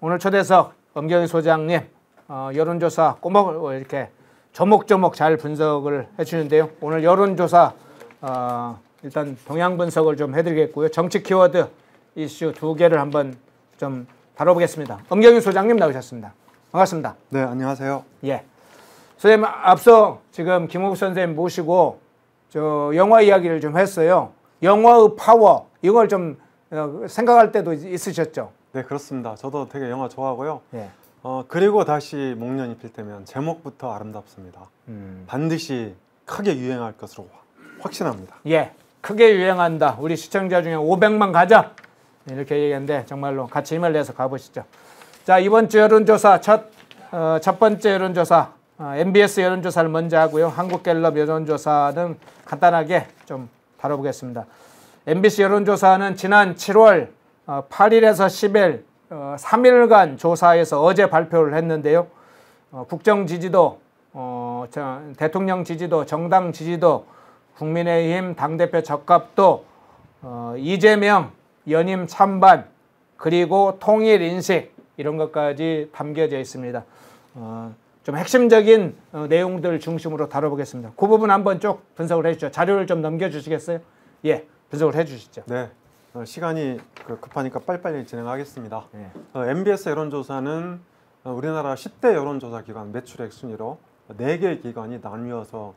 오늘 초대석 엄경희 소장님 여론조사 꼬박 이렇게 조목조목 잘 분석을 해주는데요. 오늘 여론조사 일단 동향 분석을 좀 해드리겠고요. 정치 키워드 이슈 두 개를 한번 좀 다뤄보겠습니다. 엄경희 소장님 나오셨습니다. 반갑습니다. 네, 안녕하세요. 예. 선생님 앞서 지금 김호국 선생님 모시고 저 영화 이야기를 좀 했어요. 영화의 파워 이걸 좀 생각할 때도 있으셨죠? 네, 그렇습니다. 저도 되게 영화 좋아하고요. 예. 그리고 다시 목련이 필 때면 제목부터 아름답습니다. 반드시 크게 유행할 것으로 확신합니다. 예, 크게 유행한다. 우리 시청자 중에 500만 가자. 이렇게 얘기했는데 정말로 같이 힘을 내서 가보시죠. 자, 이번 주 여론조사 첫 번째 여론조사 MBS 여론조사를 먼저 하고요. 한국갤럽 여론조사는 간단하게 좀 다뤄보겠습니다. MBC 여론조사는 지난 7월 8일에서 10일 3일간 조사에서 어제 발표를 했는데요. 국정 지지도, 대통령 지지도, 정당 지지도, 국민의힘 당대표 적합도, 이재명 연임 찬반, 그리고 통일 인식 이런 것까지 담겨져 있습니다. 좀 핵심적인 내용들 중심으로 다뤄보겠습니다. 그 부분 한번 쭉 분석을 해주죠. 자료를 좀 넘겨주시겠어요? 예, 분석을 해주시죠. 네, 시간이 급하니까 빨리빨리 진행하겠습니다. 예. MBS 여론조사는 우리나라 10대 여론조사 기관 매출액 순위로 4개 기관이 나뉘어서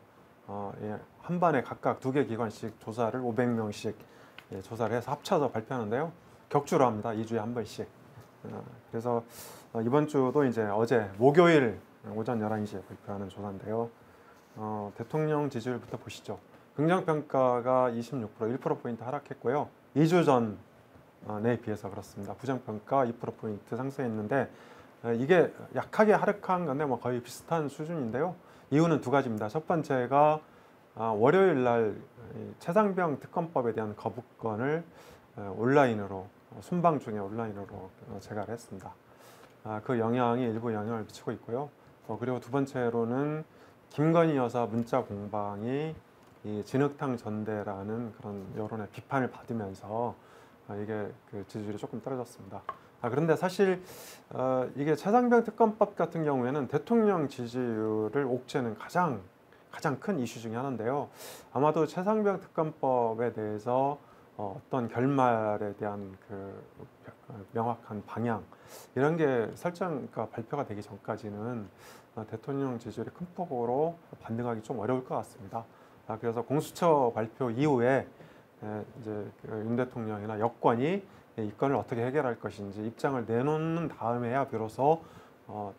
한 반에 각각 2개 기관씩 조사를 500명씩 조사를 해서 합쳐서 발표하는데요. 격주로 합니다. 2주에 한 번씩. 그래서 이번 주도 이제 어제 목요일 오전 11시에 발표하는 조사인데요. 대통령 지지율부터 보시죠. 긍정평가가 26%, 1%포인트 하락했고요. 2주 전에 비해서 그렇습니다. 부정평가 2%포인트 상승했는데 이게 약하게 하락한 건데 뭐 거의 비슷한 수준인데요. 이유는 두 가지입니다. 첫 번째가 월요일 날 최상병 특검법에 대한 거부권을 온라인으로 순방 중에 온라인으로 제가를 했습니다. 그 영향이 일부 영향을 미치고 있고요. 그리고 두 번째로는 김건희 여사 문자 공방이 이 진흙탕 전대라는 그런 여론의 비판을 받으면서 이게 그 지지율이 조금 떨어졌습니다. 그런데 사실 이게 최상병 특검법 같은 경우에는 대통령 지지율을 옥죄는 가장 큰 이슈 중에 하나인데요. 아마도 최상병 특검법에 대해서 어떤 결말에 대한 그 명확한 방향 이런 게 설정과 발표가 되기 전까지는 대통령 지지율이 큰 폭으로 반등하기 좀 어려울 것 같습니다. 그래서 공수처 발표 이후에 이제 윤 대통령이나 여권이 이 건을 어떻게 해결할 것인지 입장을 내놓는 다음에야 비로소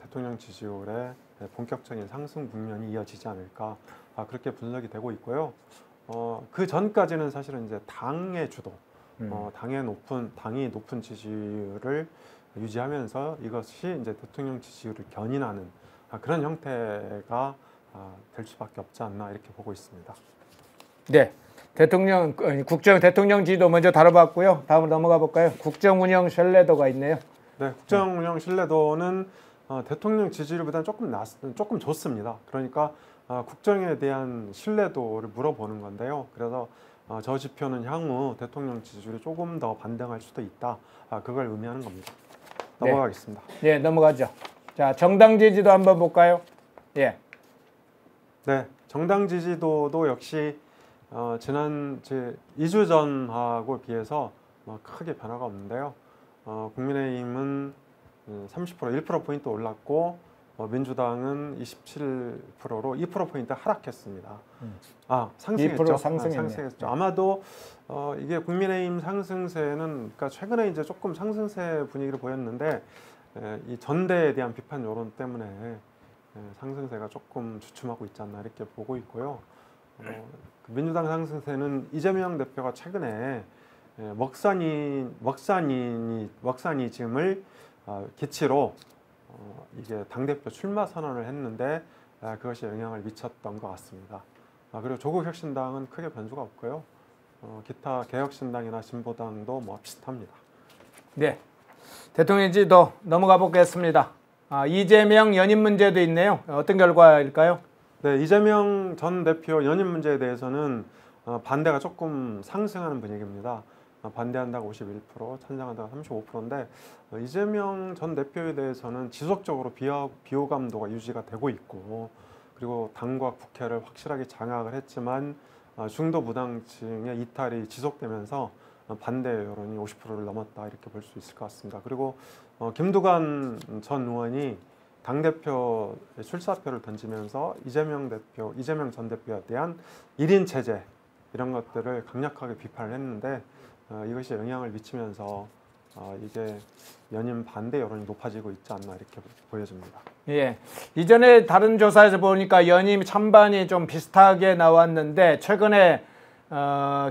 대통령 지지율의 본격적인 상승 국면이 이어지지 않을까 그렇게 분석이 되고 있고요. 그 전까지는 사실은 이제 당의 주도, 당이 높은 지지율을 유지하면서 이것이 이제 대통령 지지율을 견인하는 그런 형태가 될 수밖에 없지 않나 이렇게 보고 있습니다. 네, 국정 대통령 지지도 먼저 다뤄봤고요. 다음으로 넘어가 볼까요? 국정 운영 신뢰도가 있네요. 네, 국정 운영 신뢰도는 대통령 지지율보다는 조금 좋습니다. 그러니까 국정에 대한 신뢰도를 물어보는 건데요. 그래서 저 지표는 향후 대통령 지지율이 조금 더 반등할 수도 있다. 그걸 의미하는 겁니다. 넘어가겠습니다. 네, 넘어가죠. 자, 정당 지지도 한번 볼까요? 예. 네, 정당 지지도도 역시 지난 2주 전하고 비해서 크게 변화가 없는데요. 국민의힘은 30%, 1%포인트 올랐고 민주당은 27%로 2%포인트 하락했습니다. 상승했죠. 2% 상승했죠. 아마도 이게 국민의힘 상승세는 그러니까 최근에 이제 조금 상승세 분위기를 보였는데 이 전대에 대한 비판 여론 때문에 상승세가 조금 주춤하고 있지 않나 이렇게 보고 있고요. 민주당 상승세는 이재명 대표가 최근에 먹사니즘을 기치로 이게 당대표 출마 선언을 했는데 그것이 영향을 미쳤던 것 같습니다. 그리고 조국혁신당은 크게 변수가 없고요. 기타 개혁신당이나 진보당도 비슷합니다. 네, 대통령 지지도 넘어가 보겠습니다. 이재명 연임 문제도 있네요. 어떤 결과일까요? 네, 이재명 전 대표 연임 문제에 대해서는 반대가 조금 상승하는 분위기입니다. 반대한다가 51%, 찬성한다가 35%인데 이재명 전 대표에 대해서는 지속적으로 비호감도가 유지가 되고 있고 그리고 당과 국회를 확실하게 장악을 했지만 중도 무당층의 이탈이 지속되면서 반대 여론이 50%를 넘었다 이렇게 볼 수 있을 것 같습니다. 그리고 김두관 전 의원이 당대표 출사표를 던지면서 이재명 전 대표에 대한 1인 체제 이런 것들을 강력하게 비판을 했는데 이것이 영향을 미치면서 이게 연임 반대 여론이 높아지고 있지 않나 이렇게 보여집니다. 예, 이전에 다른 조사에서 보니까 연임 찬반이 좀 비슷하게 나왔는데 최근에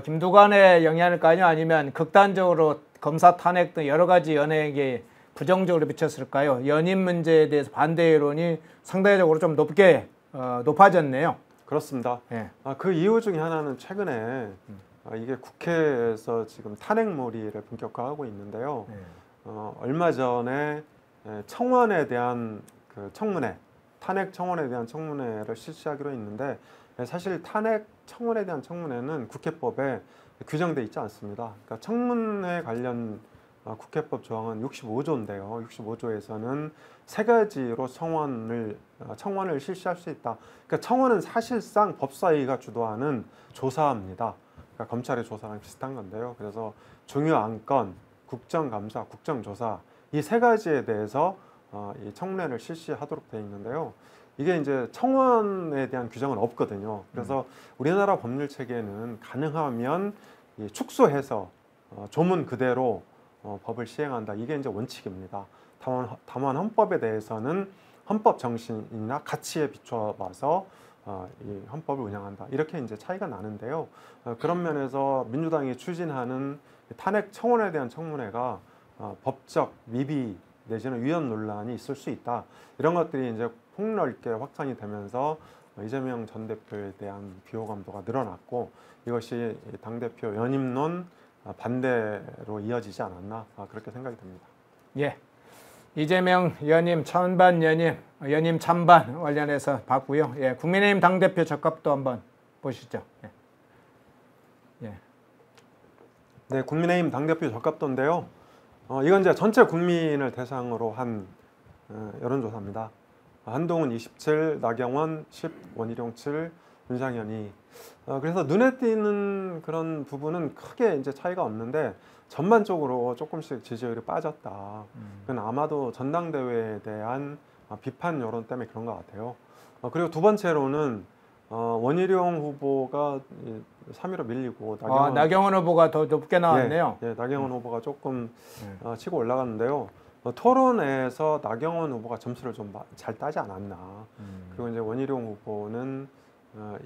김두관의 영향일까요? 아니면 극단적으로 검사 탄핵 등 여러 가지 연예에게 부정적으로 미쳤을까요? 연임 문제에 대해서 반대 여론이 상대적으로 좀 높아졌네요. 그렇습니다. 예. 그 이유 중에 하나는 최근에 이게 국회에서 지금 탄핵몰이를 본격화하고 있는데요. 얼마 전에 청원에 대한 그 청문회, 탄핵 청원에 대한 청문회를 실시하기로 했는데 사실 탄핵 청원에 대한 청문회는 국회법에 규정돼 있지 않습니다. 그러니까 청문회 관련 국회법 조항은 65조인데요. 65조에서는 세 가지로 청원을 실시할 수 있다. 그러니까 청원은 사실상 법사위가 주도하는 조사입니다. 그러니까 검찰의 조사랑 비슷한 건데요. 그래서 중요 안건, 국정감사, 국정조사 이 세 가지에 대해서 이 청문회를 실시하도록 되어 있는데요. 이게 이제 청원에 대한 규정은 없거든요. 그래서 우리나라 법률 체계는 가능하면 축소해서 조문 그대로 법을 시행한다. 이게 이제 원칙입니다. 다만 헌법에 대해서는 헌법 정신이나 가치에 비춰봐서 이 헌법을 운영한다. 이렇게 이제 차이가 나는데요. 그런 면에서 민주당이 추진하는 탄핵 청원에 대한 청문회가 법적 미비 내지는 위헌 논란이 있을 수 있다. 이런 것들이 이제 폭넓게 확산이 되면서 이재명 전 대표에 대한 비호감도가 늘어났고 이것이 당대표 연임론 반대로 이어지지 않았나 그렇게 생각이 듭니다. 예, 이재명 연임 찬반 연임 찬반 관련해서 봤고요. 예, 국민의힘 당대표 적합도 한번 보시죠. 예. 예. 네, 국민의힘 당대표 적합도인데요. 이건 이제 전체 국민을 대상으로 한 여론조사입니다. 한동훈 27, 나경원 10, 원희룡 7, 윤상현이 그래서 눈에 띄는 그런 부분은 크게 이제 차이가 없는데 전반적으로 조금씩 지지율이 빠졌다. 그건 아마도 전당대회에 대한 비판 여론 때문에 그런 것 같아요. 그리고 두 번째로는 원희룡 후보가 3위로 밀리고 나경원 후보가 더 높게 나왔네요. 예, 나경원 후보가 조금 치고 올라갔는데요. 토론회에서 나경원 후보가 점수를 좀 잘 따지 않았나. 그리고 이제 원희룡 후보는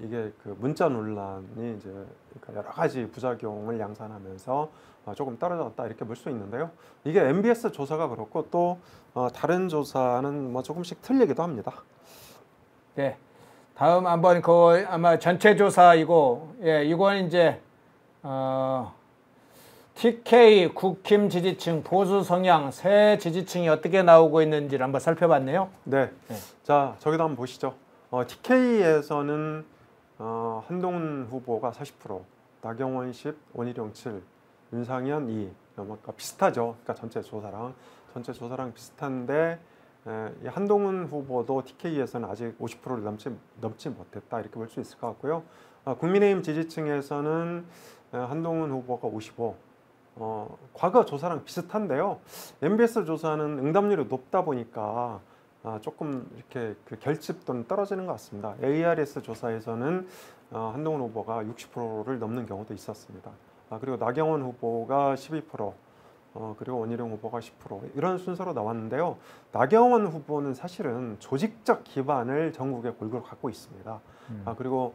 이게 그 문자 논란이 이제 여러 가지 부작용을 양산하면서 조금 떨어졌다 이렇게 볼 수 있는데요. 이게 MBS 조사가 그렇고 또 다른 조사는 뭐 조금씩 틀리기도 합니다. 네. 다음 한번 그 아마 전체 조사이고, 예, 이건 이제 TK 국힘 지지층 보수 성향 새 지지층이 어떻게 나오고 있는지를 한번 살펴봤네요. 네. 자, 저기도 한번 보시죠. TK에서는 한동훈 후보가 40%, 나경원 10, 원희룡 7, 윤상현 2. 그러니까 비슷하죠. 그러니까 전체 조사랑 비슷한데 한동훈 후보도 TK에서는 아직 50%를 넘지 못했다 이렇게 볼 수 있을 것 같고요. 국민의힘 지지층에서는 한동훈 후보가 55. 과거 조사랑 비슷한데요. MBS 조사는 응답률이 높다 보니까 조금 이렇게 그 결집도는 떨어지는 것 같습니다. ARS 조사에서는 한동훈 후보가 60%를 넘는 경우도 있었습니다. 그리고 나경원 후보가 12%, 그리고 원희룡 후보가 10% 이런 순서로 나왔는데요. 나경원 후보는 사실은 조직적 기반을 전국에 골고루 갖고 있습니다. 그리고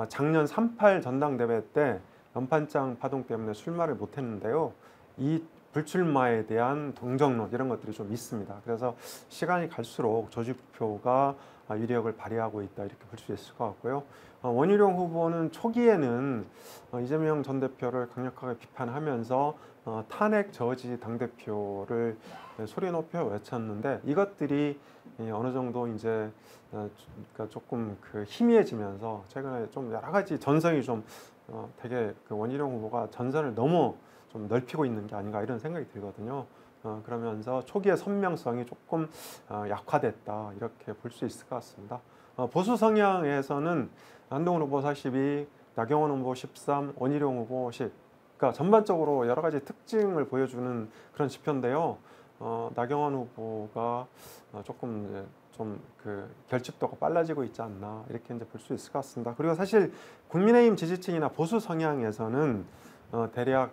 작년 3.8 전당대회 때 연판장 파동 때문에 출마를 못했는데요. 이 불출마에 대한 동정론 이런 것들이 좀 있습니다. 그래서 시간이 갈수록 조직표가 위력을 발휘하고 있다 이렇게 볼 수 있을 것 같고요. 원희룡 후보는 초기에는 이재명 전 대표를 강력하게 비판하면서 탄핵 저지 당대표를 소리 높여 외쳤는데 이것들이 어느 정도 이제 그러니까 조금 그 희미해지면서 최근에 좀 여러 가지 전성이 좀 되게 그 원희룡 후보가 전선을 너무 좀 넓히고 있는 게 아닌가 이런 생각이 들거든요. 그러면서 초기의 선명성이 조금 약화됐다 이렇게 볼 수 있을 것 같습니다. 보수 성향에서는 한동훈 후보 42, 나경원 후보 13, 원희룡 후보 10. 그러니까 전반적으로 여러 가지 특징을 보여주는 그런 지표인데요. 나경원 후보가 조금 이제 좀 그 결집도가 빨라지고 있지 않나 이렇게 이제 볼 수 있을 것 같습니다. 그리고 사실 국민의힘 지지층이나 보수 성향에서는 대략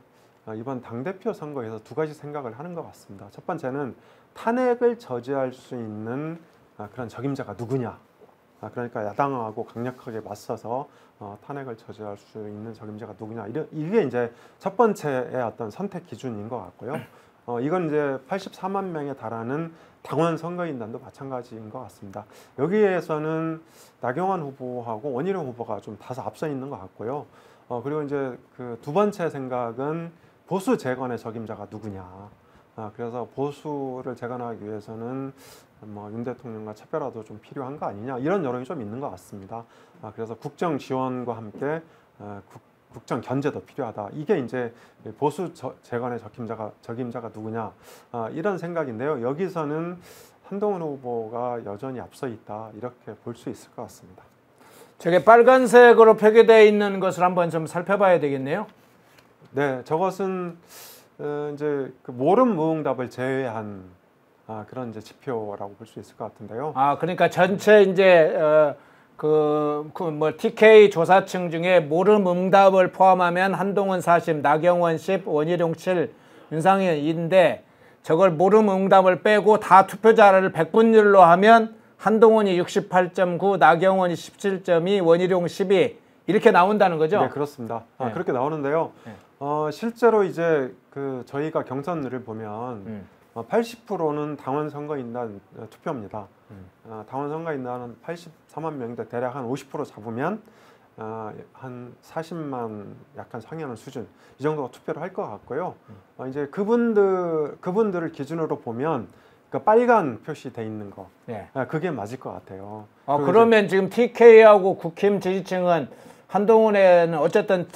이번 당대표 선거에서 두 가지 생각을 하는 것 같습니다. 첫 번째는 탄핵을 저지할 수 있는 그런 적임자가 누구냐. 그러니까 야당하고 강력하게 맞서서 탄핵을 저지할 수 있는 적임자가 누구냐. 이게 이제 첫 번째의 어떤 선택 기준인 것 같고요. 이건 이제 84만 명에 달하는 당원 선거인단도 마찬가지인 것 같습니다. 여기에서는 나경원 후보하고 원희룡 후보가 좀 다소 앞서 있는 것 같고요. 그리고 이제 그 두 번째 생각은 보수 재건의 적임자가 누구냐. 그래서 보수를 재건하기 위해서는 뭐 윤 대통령과 차별화도 좀 필요한 거 아니냐 이런 여론이 좀 있는 것 같습니다. 그래서 국정 지원과 함께 국정 견제도 필요하다. 이게 이제 보수 재건의 적임자가 누구냐 이런 생각인데요. 여기서는 한동훈 후보가 여전히 앞서 있다 이렇게 볼 수 있을 것 같습니다. 저게 빨간색으로 표기되어 있는 것을 한번 좀 살펴봐야 되겠네요. 네, 저것은 이제 그 모름 무응답을 제외한 그런 이제 지표라고 볼 수 있을 것 같은데요. 그러니까 전체 이제 뭐 TK 조사층 중에 모름 응답을 포함하면 한동훈 40, 나경원 10, 원희룡 7, 윤상현인데 저걸 모름 응답을 빼고 다 투표자를 백분율로 하면 한동훈이 68.9, 나경원이 17.2, 원희룡 12 이렇게 나온다는 거죠? 네, 그렇습니다. 네. 그렇게 나오는데요. 네. 실제로 이제 그 저희가 경선을 보면 80%는 당원 선거인단 투표입니다. 당원 선거인단은 84만 명인데 대략 한 50% 잡으면 한 40만 약간 상회하는 수준 이 정도가 투표를 할 것 같고요. 이제 그분들을 기준으로 보면 그 빨간 표시돼 있는 거, 네. 그게 맞을 것 같아요. 그러면 지금 TK하고 국힘 지지층은 한동훈에는 어쨌든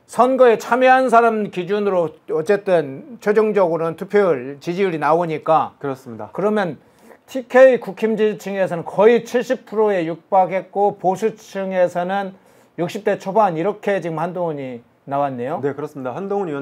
선거에 참여한 사람 기준으로 어쨌든 최종적으로는 투표율, 지지율이 나오니까 그렇습니다. 그러면 TK 국힘 지지층에서는 거의 70%에 육박했고 보수층에서는 60대 초반 이렇게 지금 한동훈이 나왔네요. 네, 그렇습니다. 한동훈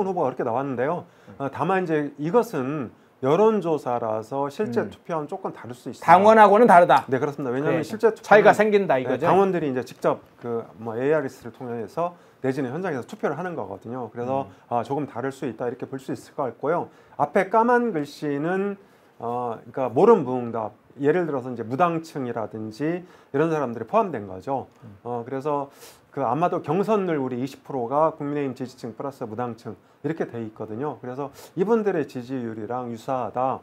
후보가 그렇게 나왔는데요. 다만 이제 이것은 여론조사라서 실제 투표와는 조금 다를 수 있습니다. 당원하고는 다르다. 네, 그렇습니다. 왜냐하면 실제 차이가 생긴다 이거죠. 당원들이 이제 직접 그 뭐 ARS를 통해서 내지는 현장에서 투표를 하는 거거든요. 그래서 조금 다를 수 있다 이렇게 볼 수 있을 것 같고요. 앞에 까만 글씨는 그러니까 모름 무응답, 예를 들어서 이제 무당층이라든지 이런 사람들이 포함된 거죠. 그래서 그 아마도 경선률 우리 20%가 국민의힘 지지층 플러스 무당층 이렇게 돼 있거든요. 그래서 이분들의 지지율이랑 유사하다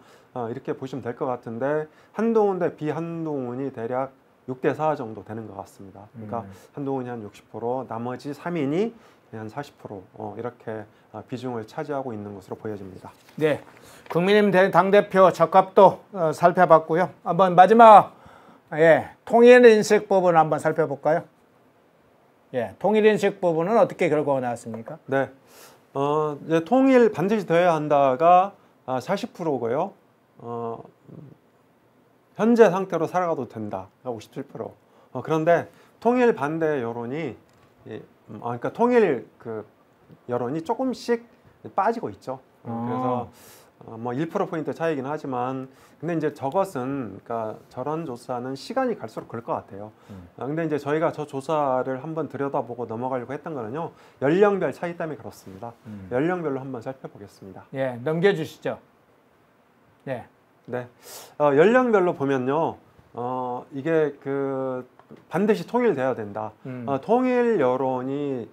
이렇게 보시면 될 것 같은데 한동훈 대 비한동훈이 대략 6대4 정도 되는 것 같습니다. 그러니까 한동훈이 한 60%, 나머지 3인이 한 40% 이렇게 비중을 차지하고 있는 것으로 보여집니다. 네, 국민의힘 당대표 적합도 살펴봤고요. 한번 마지막 통일인식 부분 한번 살펴볼까요? 통일인식 부분은 어떻게 결과가 나왔습니까? 네, 이제 통일 반드시 되어야 한다가 40%고요. 현재 상태로 살아가도 된다. 57%. 그런데 통일 반대 여론이 그러니까 통일 그 여론이 조금씩 빠지고 있죠. 그래서 뭐 1%포인트 차이긴 하지만 근데 이제 저것은 그러니까 저런 조사는 시간이 갈수록 그럴 것 같아요. 근데 이제 저희가 저 조사를 한번 들여다보고 넘어가려고 했던 거는요. 연령별 차이 때문에 그렇습니다. 연령별로 한번 살펴보겠습니다. 넘겨주시죠. 네, 연령별로 보면요, 이게 그 반드시 통일돼야 된다. 통일 여론이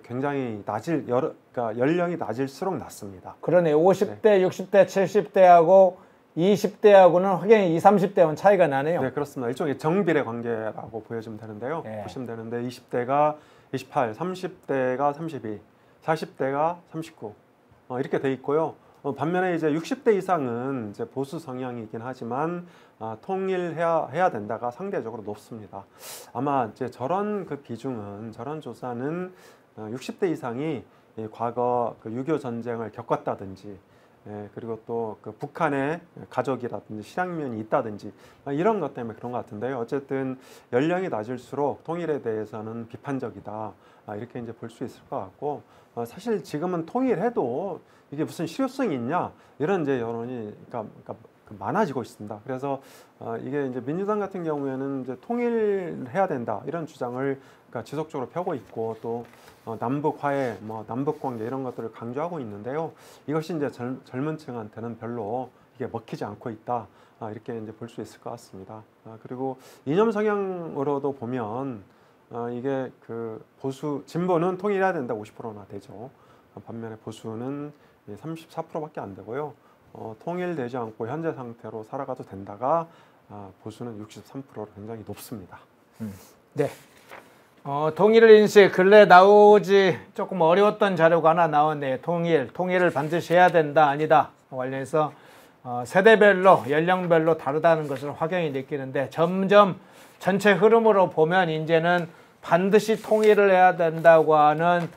굉장히 그러니까 연령이 낮을수록 낮습니다. 그러네. 50대, 60대, 70대하고 20대하고는 확연히 20, 30대하고는 차이가 나네요. 네, 그렇습니다. 일종의 정비례 관계라고 보여주면 되는데요. 보시면 되는데 20대가 28, 30대가 32, 40대가 39 이렇게 돼 있고요. 반면에 이제 60대 이상은 이제 보수 성향이긴 하지만 통일해야 된다가 상대적으로 높습니다. 아마 이제 저런 그 비중은 저런 조사는 60대 이상이 이 과거 그 6.25 전쟁을 겪었다든지, 그리고 또 그 북한의 가족이라든지 실향면이 있다든지 이런 것 때문에 그런 것 같은데요. 어쨌든 연령이 낮을수록 통일에 대해서는 비판적이다, 이렇게 이제 볼 수 있을 것 같고, 사실 지금은 통일해도 이게 무슨 실효성이 있냐 이런 이제 여론이 그러니까 많아지고 있습니다. 그래서 이게 이제 민주당 같은 경우에는 이제 통일해야 된다 이런 주장을 그러니까 지속적으로 펴고 있고, 또 남북 화해, 뭐 남북 관계 이런 것들을 강조하고 있는데요. 이것이 이제 젊은층한테는 별로 이게 먹히지 않고 있다, 이렇게 이제 볼 수 있을 것 같습니다. 그리고 이념 성향으로도 보면 이게 그 보수 진보는 통일해야 된다 50%나 되죠. 반면에 보수는 34%밖에 안 되고요. 통일되지 않고 현재 상태로 살아가도 된다가 보수는 63%로 굉장히 높습니다. 네. 통일 인식 근래 나오지 조금 어려웠던 자료가 하나 나왔네요. 통일을 반드시 해야 된다, 아니다 관련해서 세대별로 연령별로 다르다는 것을 확연히 느끼는데, 점점 전체 흐름으로 보면 이제는 반드시 통일을 해야 된다고 하는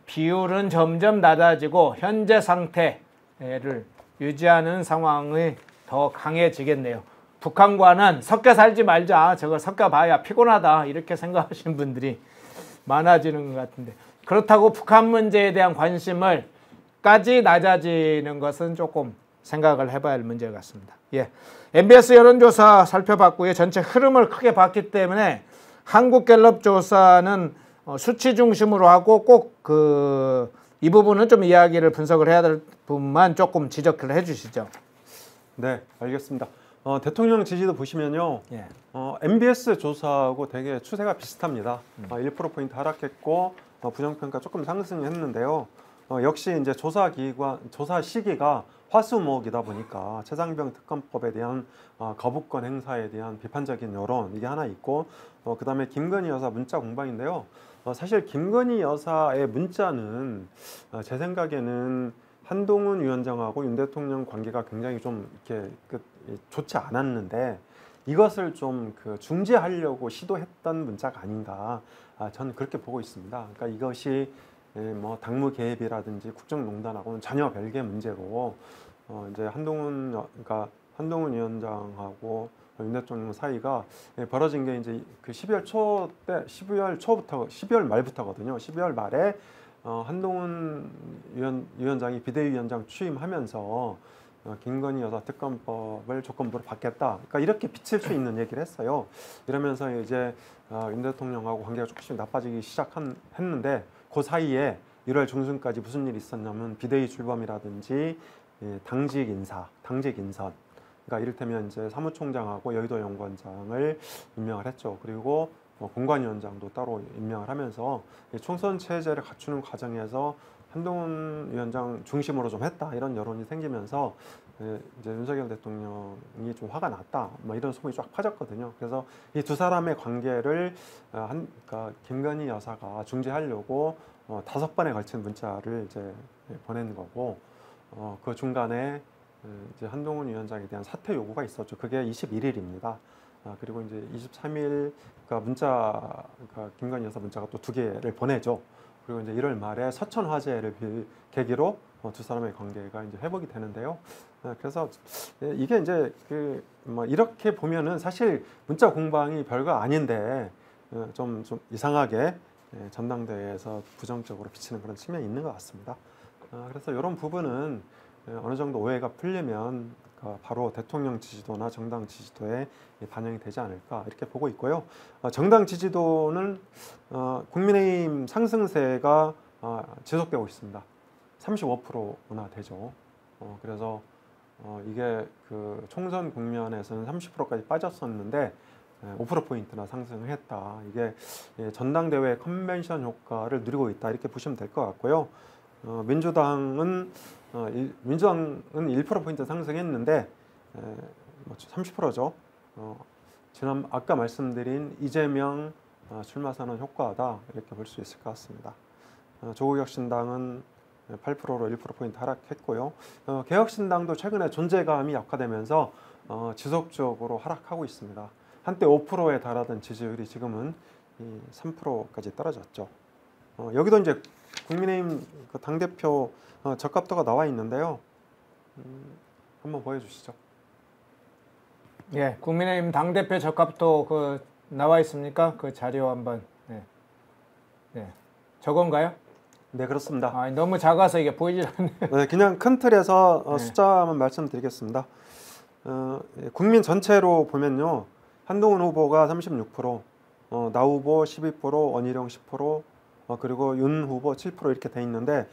비율은 점점 낮아지고 현재 상태를 유지하는 상황이 더 강해지겠네요. 북한과는 섞여 살지 말자, 저거 섞여 봐야 피곤하다, 이렇게 생각하시는 분들이 많아지는 것 같은데, 그렇다고 북한 문제에 대한 관심을까지 낮아지는 것은 조금 생각을 해봐야 할 문제 같습니다. 예, MBS 여론조사 살펴봤고요. 전체 흐름을 크게 봤기 때문에 한국갤럽 조사는 수치 중심으로 하고 꼭 이 부분은 좀 이야기를 분석을 해야 될 부분만 조금 지적을 해주시죠. 네, 알겠습니다. 대통령 지지도 보시면요, 예. MBS 조사하고 되게 추세가 비슷합니다. 1%포인트 하락했고, 부정평가 조금 상승했는데요. 역시 이제 조사 시기가 화수목이다 보니까 최상병 특검법에 대한 거부권 행사에 대한 비판적인 여론, 이게 하나 있고, 그 다음에 김건희 여사 문자 공방인데요. 사실 김건희 여사의 문자는 제 생각에는 한동훈 위원장하고 윤 대통령 관계가 굉장히 좀 이렇게 좋지 않았는데, 이것을 좀 중재하려고 시도했던 문자가 아닌가, 저는 그렇게 보고 있습니다. 그러니까 이것이 뭐 당무 개입이라든지 국정농단하고는 전혀 별개 문제로 이제 한동훈 위원장하고 윤 대통령 사이가 벌어진 게 이제 그 12월 말부터거든요. 12월 말에 한동훈 위원장이 비대위원장 취임하면서 김건희 여사 특검법을 조건부로 받겠다, 그러니까 이렇게 비칠 수 있는 얘기를 했어요. 이러면서 이제 윤 대통령하고 관계가 조금씩 나빠지기 했는데, 그 사이에 1월 중순까지 무슨 일이 있었냐면 비대위 출범이라든지 당직 인선, 그러니까 이를테면 이제 사무총장하고 여의도 연구원장을 임명을 했죠. 그리고 공관위원장도 따로 임명을 하면서 총선 체제를 갖추는 과정에서 한동훈 위원장 중심으로 좀 했다, 이런 여론이 생기면서 이제 윤석열 대통령이 좀 화가 났다, 뭐 이런 소문이 쫙 퍼졌거든요. 그래서 이 두 사람의 관계를 그러니까 김건희 여사가 중재하려고 5번에 걸친 문자를 이제 보낸 거고, 그 중간에 이제 한동훈 위원장에 대한 사퇴 요구가 있었죠. 그게 21일입니다. 그리고 이제 23일 그러니까 김건희 여사 문자가 또 2개를 보내죠. 그리고 이제 1월 말에 서천 화재를 계기로 두 사람의 관계가 이제 회복이 되는데요. 그래서 이게 이제 뭐 이렇게 보면은 사실 문자 공방이 별거 아닌데 좀 이상하게 전당대회에서 부정적으로 비치는 그런 측면이 있는 것 같습니다. 그래서 이런 부분은 어느 정도 오해가 풀리면 바로 대통령 지지도나 정당 지지도에 반영이 되지 않을까, 이렇게 보고 있고요. 정당 지지도는 국민의힘 상승세가 지속되고 있습니다. 35%나 되죠. 그래서 이게 그 총선 국면에서는 30%까지 빠졌었는데 5%포인트나 상승을 했다. 이게 전당대회 컨벤션 효과를 누리고 있다, 이렇게 보시면 될 것 같고요. 민주당은 1%포인트 상승했는데 30%죠. 아까 말씀드린 이재명 출마 선언 효과다, 이렇게 볼 수 있을 것 같습니다. 조국혁신당은 8%로 1%포인트 하락했고요. 개혁신당도 최근에 존재감이 약화되면서 지속적으로 하락하고 있습니다. 한때 5%에 달하던 지지율이 지금은 3%까지 떨어졌죠. 여기도 이제 국민의힘 그 당대표 적합도가 나와 있는데요. 한번 보여주시죠. 예, 국민의힘 당대표 적합도 그 나와 있습니까? 그 자료 한번. 네. 네. 저건가요? 네, 그렇습니다. 아, 너무 작아서 이게 보이질 않네요. 네, 그냥 큰 틀에서 네. 숫자만 말씀드리겠습니다. 국민 전체로 보면요. 한동훈 후보가 36%, 나 후보 12%, 원희룡 10%, 그리고 윤 후보 7% 이렇게 돼 있는데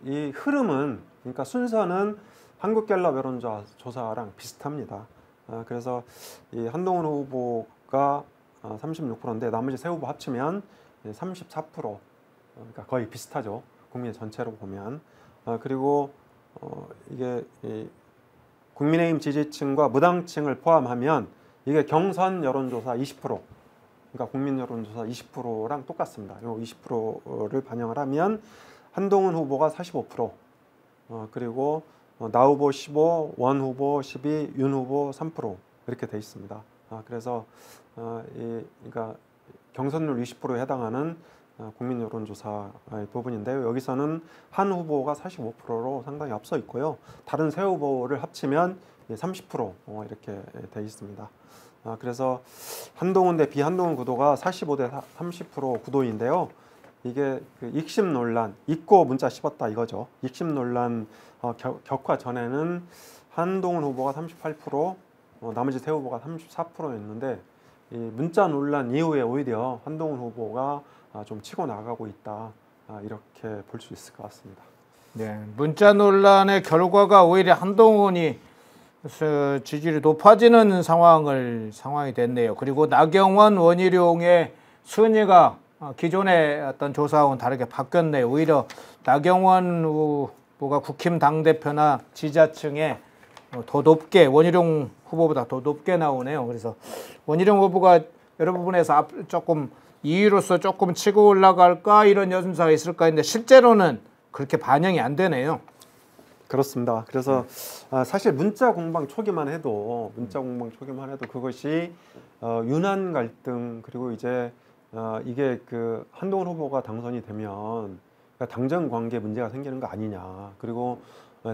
이 흐름은 그러니까 순서는 한국갤럽 여론조사랑 비슷합니다. 그래서 이 한동훈 후보가 36%인데 나머지 세 후보 합치면 34%, 그러니까 거의 비슷하죠. 국민 전체로 보면. 그리고 이게 국민의힘 지지층과 무당층을 포함하면 이게 경선 여론조사 20%, 그러니까 국민 여론조사 20%랑 똑같습니다. 요 20%를 반영을 하면 한동훈 후보가 45%, 그리고 나 후보 15, 원 후보 12, 윤 후보 3% 이렇게 돼 있습니다. 그래서 그러니까 경선률 20%에 해당하는 국민 여론조사의 부분인데요. 여기서는 한 후보가 45%로 상당히 앞서 있고요. 다른 세 후보를 합치면 30% 이렇게 돼 있습니다. 그래서 한동훈 대 비한동훈 구도가 45대 30% 구도인데요. 이게 그 익심 논란, 잊고 문자 씹었다 이거죠. 익심 논란 격화 전에는 한동훈 후보가 38%, 나머지 세 후보가 34%였는데 이 문자 논란 이후에 오히려 한동훈 후보가 좀 치고 나가고 있다, 이렇게 볼 수 있을 것 같습니다. 네, 문자 논란의 결과가 오히려 한동훈이 지지율이 높아지는 상황이 됐네요. 그리고 나경원, 원희룡의 순위가 기존의 어떤 조사하고는 다르게 바뀌었네요. 오히려 나경원 후보가 국힘 당대표나 지지층에 더 높게, 원희룡 후보보다 더 높게 나오네요. 그래서 원희룡 후보가 여러 부분에서 조금 2위로서 조금 치고 올라갈까 이런 여론조사가 있을까 했는데 실제로는 그렇게 반영이 안 되네요. 그렇습니다. 그래서 사실 문자 공방 초기만 해도 그것이 윤한 갈등, 그리고 이제 이게 그 한동훈 후보가 당선이 되면 당정 관계 문제가 생기는 거 아니냐, 그리고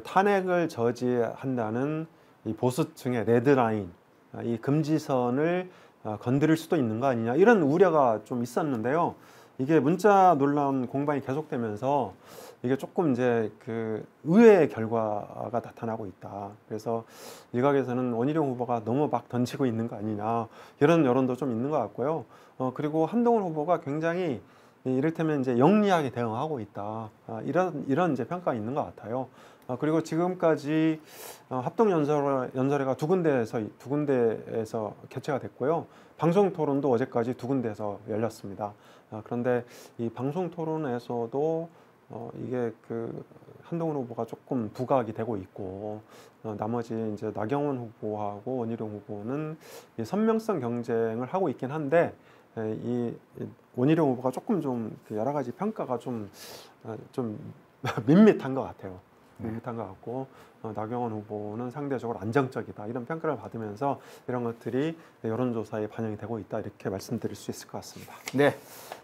탄핵을 저지한다는 이 보수층의 레드라인, 이 금지선을 건드릴 수도 있는 거 아니냐, 이런 우려가 좀 있었는데요. 이게 문자 논란 공방이 계속되면서 이게 조금 이제 그 의외의 결과가 나타나고 있다. 그래서 일각에서는 원희룡 후보가 너무 막 던지고 있는 거 아니냐, 이런 여론도 좀 있는 것 같고요. 그리고 한동훈 후보가 굉장히 이를테면 이제 영리하게 대응하고 있다, 이런 이제 평가가 있는 것 같아요. 그리고 지금까지 합동 연설회가 두 군데에서 개최가 됐고요. 방송 토론도 어제까지 두 군데에서 열렸습니다. 그런데 이 방송 토론에서도 이게 그 한동훈 후보가 조금 부각이 되고 있고, 나머지 이제 나경원 후보하고 원희룡 후보는 이 선명성 경쟁을 하고 있긴 한데, 이 원희룡 후보가 조금 좀 여러 가지 평가가 좀 밋밋한 것 같아요. 밋밋한 것 같고, 나경원 후보는 상대적으로 안정적이다, 이런 평가를 받으면서 이런 것들이 여론조사에 반영이 되고 있다, 이렇게 말씀드릴 수 있을 것 같습니다. 네,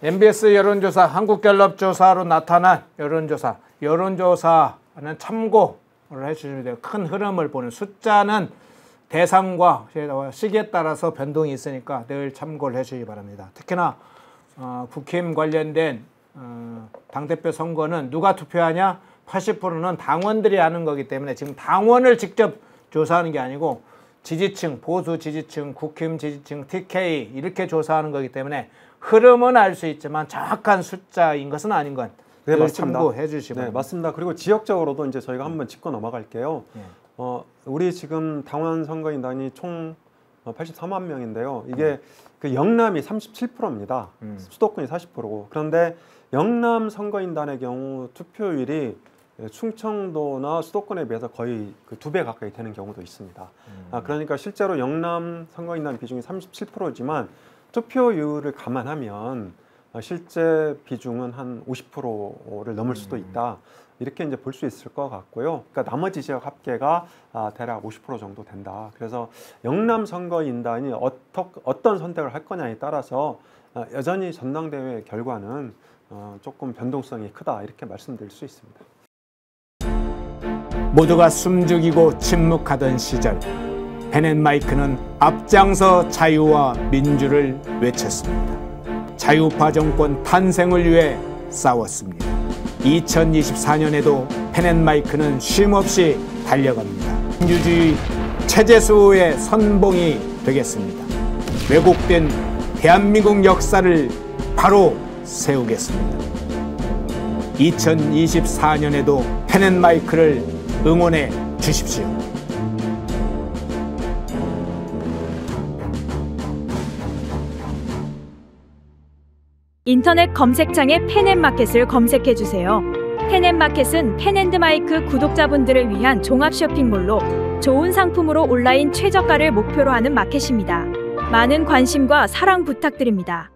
MBS 여론조사, 한국갤럽 조사로 나타난 여론조사는 참고를 해주시면 돼요. 큰 흐름을 보는, 숫자는 대상과 시기에 따라서 변동이 있으니까 늘 참고를 해주시기 바랍니다. 특히나 국힘 관련된 당대표 선거는 누가 투표하냐? 80%는 당원들이 하는 거기 때문에 지금 당원을 직접 조사하는 게 아니고 지지층, 보수 지지층, 국힘 지지층, TK 이렇게 조사하는 거기 때문에 흐름은 알 수 있지만 정확한 숫자인 것은 아닌 건 늘 참고해 주시면. 네, 맞습니다. 그리고 지역적으로도 이제 저희가 한번 짚고 넘어갈게요. 네. 우리 지금 당원 선거인단이 총 83만 명인데요. 이게 그 영남이 37%입니다. 수도권이 40%고. 그런데 영남 선거인단의 경우 투표율이 충청도나 수도권에 비해서 거의 그 2배 가까이 되는 경우도 있습니다. 그러니까 실제로 영남 선거인단 비중이 37%지만 투표율을 감안하면 실제 비중은 한 50%를 넘을 수도 있다, 이렇게 이제 볼 수 있을 것 같고요. 그러니까 나머지 지역 합계가 대략 50% 정도 된다. 그래서 영남 선거인단이 어떤 선택을 할 거냐에 따라서 여전히 전당대회 결과는 조금 변동성이 크다 이렇게 말씀드릴 수 있습니다. 모두가 숨죽이고 침묵하던 시절 펜앤마이크는 앞장서 자유와 민주를 외쳤습니다. 자유파 정권 탄생을 위해 싸웠습니다. 2024년에도 펜앤마이크는 쉼없이 달려갑니다. 민주주의 체제수호의 선봉이 되겠습니다. 왜곡된 대한민국 역사를 바로 세우겠습니다. 2024년에도 펜앤마이크를 응원해 주십시오. 인터넷 검색창에 펜앤마켓을 검색해 주세요. 펜앤마켓은 펜앤드마이크 구독자분들을 위한 종합 쇼핑몰로 좋은 상품으로 온라인 최저가를 목표로 하는 마켓입니다. 많은 관심과 사랑 부탁드립니다.